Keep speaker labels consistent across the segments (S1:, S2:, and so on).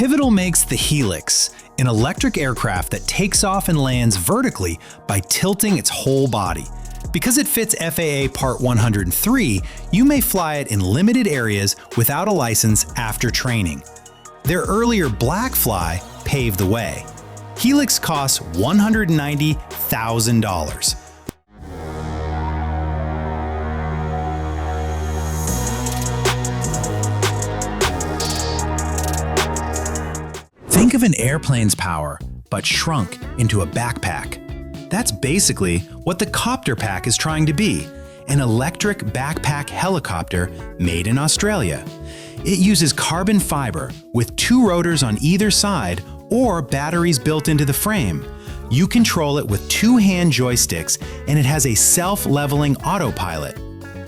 S1: Pivotal makes the Helix, an electric aircraft that takes off and lands vertically by tilting its whole body. Because it fits FAA Part 103, you may fly it in limited areas without a license after training. Their earlier Blackfly paved the way. Helix costs $190,000. Think of an airplane's power, but shrunk into a backpack. That's basically what the Copter Pack is trying to be, an electric backpack helicopter made in Australia. It uses carbon fiber with 2 rotors on either side or batteries built into the frame. You control it with 2 hand joysticks, and it has a self-leveling autopilot.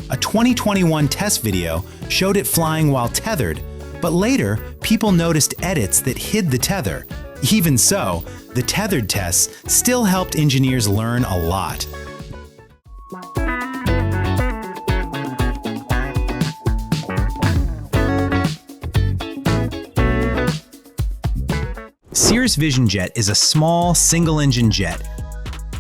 S1: A 2021 test video showed it flying while tethered, but later people noticed edits that hid the tether. Even so, the tethered tests still helped engineers learn a lot. Cirrus Vision Jet is a small, single-engine jet.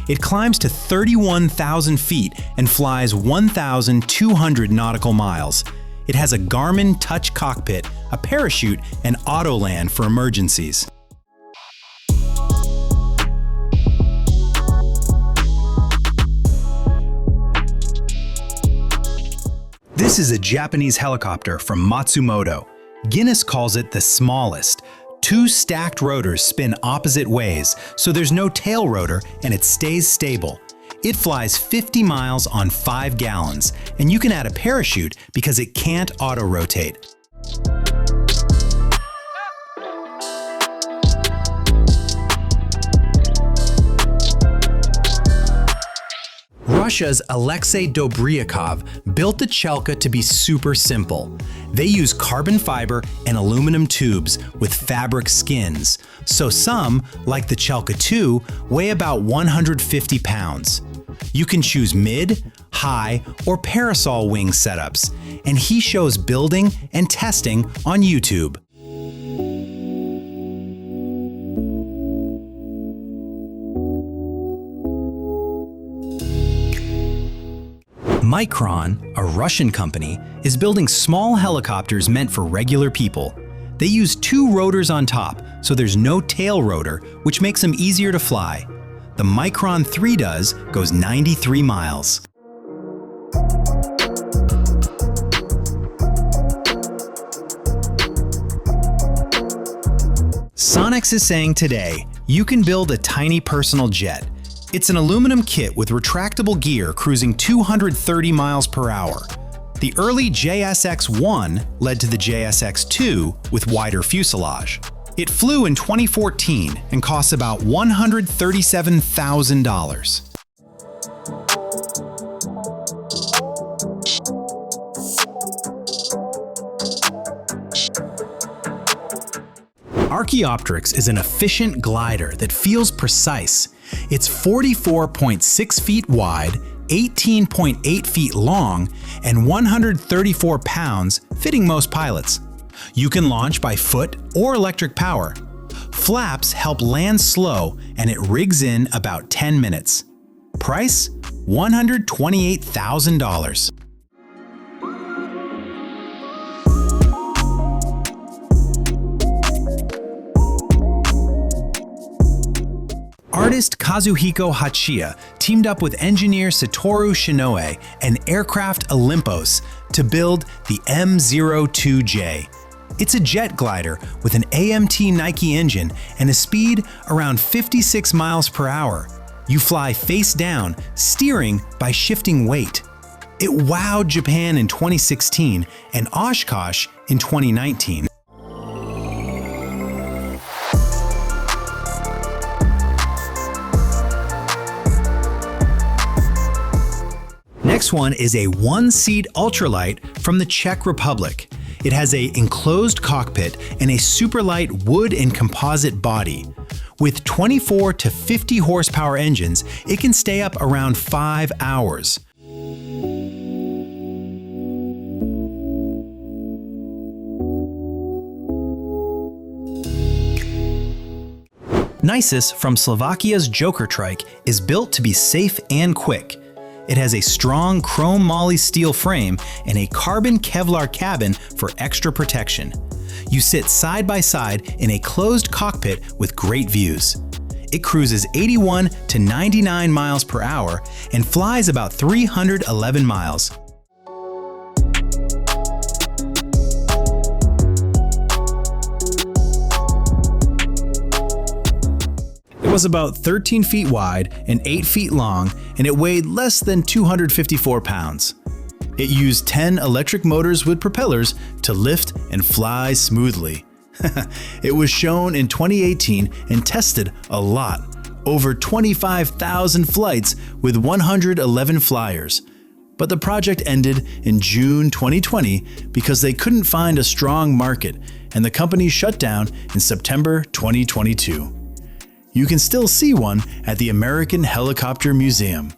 S1: It climbs to 31,000 feet and flies 1,200 nautical miles. It has a Garmin Touch cockpit, a parachute, and auto-land for emergencies. This is a Japanese helicopter from Matsumoto. Guinness calls it the smallest. 2 stacked rotors spin opposite ways, so there's no tail rotor and it stays stable. It flies 50 miles on 5 gallons, and you can add a parachute because it can't auto-rotate. Russia's Alexei Dobryakov built the Chelka to be super simple. They use carbon fiber and aluminum tubes with fabric skins, so some, like the Chelka 2, weigh about 150 pounds. You can choose mid, high, or parasol wing setups, and he shows building and testing on YouTube. Micron, a Russian company, is building small helicopters meant for regular people. They use 2 rotors on top, so there's no tail rotor, which makes them easier to fly. The Micron 3 goes 93 miles. Sonex is saying today, you can build a tiny personal jet. It's an aluminum kit with retractable gear cruising 230 miles per hour. The early JSX-1 led to the JSX-2 with wider fuselage. It flew in 2014 and costs about $137,000. Archaeopteryx is an efficient glider that feels precise. It's 44.6 feet wide, 18.8 feet long, and 134 pounds, fitting most pilots. You can launch by foot or electric power. Flaps help land slow, and it rigs in about 10 minutes. Price? $128,000. Artist Kazuhiko Hachiya teamed up with engineer Satoru Shinoe and aircraft Olympos to build the M02J. It's a jet glider with an AMT Nike engine and a speed around 56 miles per hour. You fly face down, steering by shifting weight. It wowed Japan in 2016 and Oshkosh in 2019. Next one is a 1-seat ultralight from the Czech Republic. It has an enclosed cockpit and a superlight wood and composite body. With 24 to 50 horsepower engines, it can stay up around 5 hours. Nisus from Slovakia's Jokertrike is built to be safe and quick. It has a strong chrome moly steel frame and a carbon Kevlar cabin for extra protection. You sit side by side in a closed cockpit with great views. It cruises 81 to 99 miles per hour and flies about 311 miles. It was about 13 feet wide and 8 feet long, and it weighed less than 254 pounds. It used 10 electric motors with propellers to lift and fly smoothly. It was shown in 2018 and tested a lot, over 25,000 flights with 111 flyers. But the project ended in June 2020 because they couldn't find a strong market, and the company shut down in September 2022. You can still see one at the American Helicopter Museum.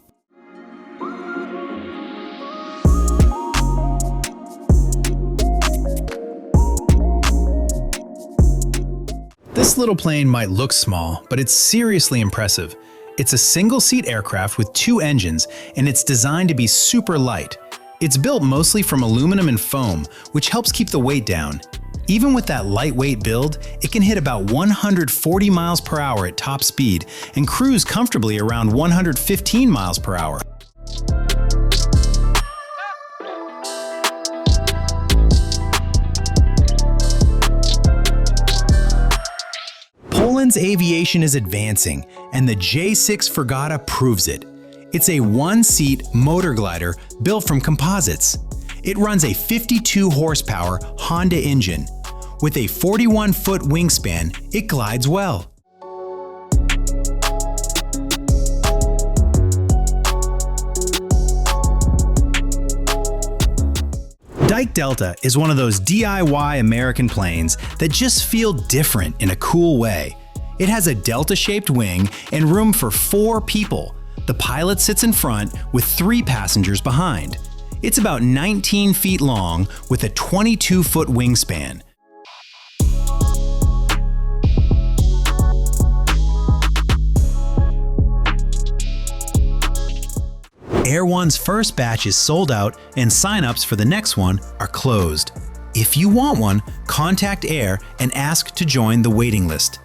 S1: This little plane might look small, but it's seriously impressive. It's a single-seat aircraft with 2 engines, and it's designed to be super light. It's built mostly from aluminum and foam, which helps keep the weight down. Even with that lightweight build, it can hit about 140 miles per hour at top speed and cruise comfortably around 115 miles per hour. Poland's aviation is advancing, and the J6 Fregata proves it. It's a one-seat motor glider built from composites. It runs a 52 horsepower Honda engine. With a 41-foot wingspan, it glides well. Dyke Delta is one of those DIY American planes that just feel different in a cool way. It has a Delta-shaped wing and room for 4 people. The pilot sits in front with 3 passengers behind. It's about 19 feet long with a 22-foot wingspan. Air One's first batch is sold out and sign-ups for the next one are closed. If you want one, contact Air and ask to join the waiting list.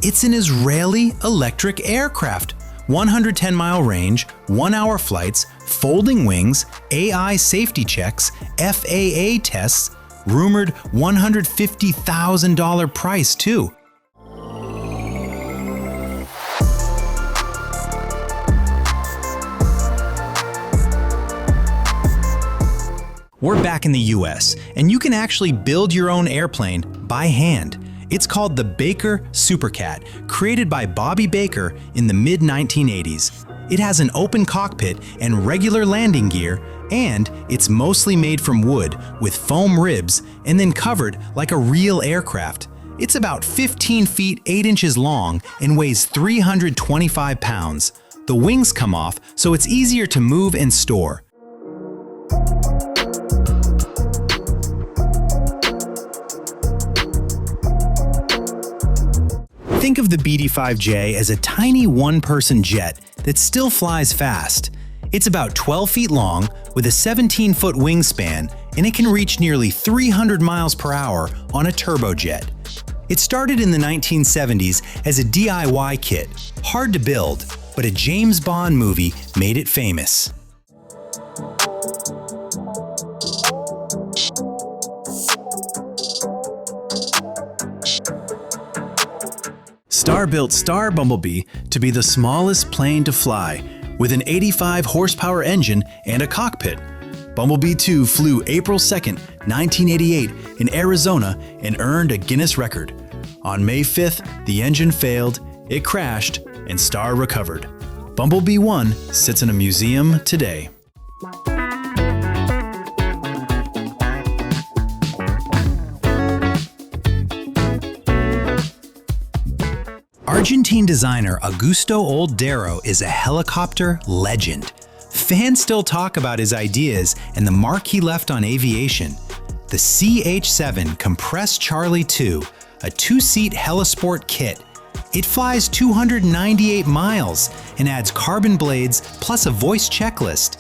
S1: It's an Israeli electric aircraft. 110-mile range, 1-hour flights, folding wings, AI safety checks, FAA tests, rumored $150,000 price too. We're back in the US, and you can actually build your own airplane by hand. It's called the Baker Supercat, created by Bobby Baker in the mid-1980s. It has an open cockpit and regular landing gear, and it's mostly made from wood with foam ribs and then covered like a real aircraft. It's about 15 feet 8 inches long and weighs 325 pounds. The wings come off, so it's easier to move and store. Think of the BD-5J as a tiny one-person jet that still flies fast. It's about 12 feet long with a 17-foot wingspan, and it can reach nearly 300 miles per hour on a turbojet. It started in the 1970s as a DIY kit, hard to build, but a James Bond movie made it famous. Star built Star Bumblebee to be the smallest plane to fly, with an 85 horsepower engine and a cockpit. Bumblebee 2 flew April 2, 1988 in Arizona and earned a Guinness record. On May 5th, the engine failed, it crashed, and Star recovered. Bumblebee 1 sits in a museum today. Argentine designer Augusto Oldero is a helicopter legend. Fans still talk about his ideas and the mark he left on aviation. The CH-7 Compressed Charlie II, a 2-seat Helisport kit. It flies 298 miles and adds carbon blades plus a voice checklist.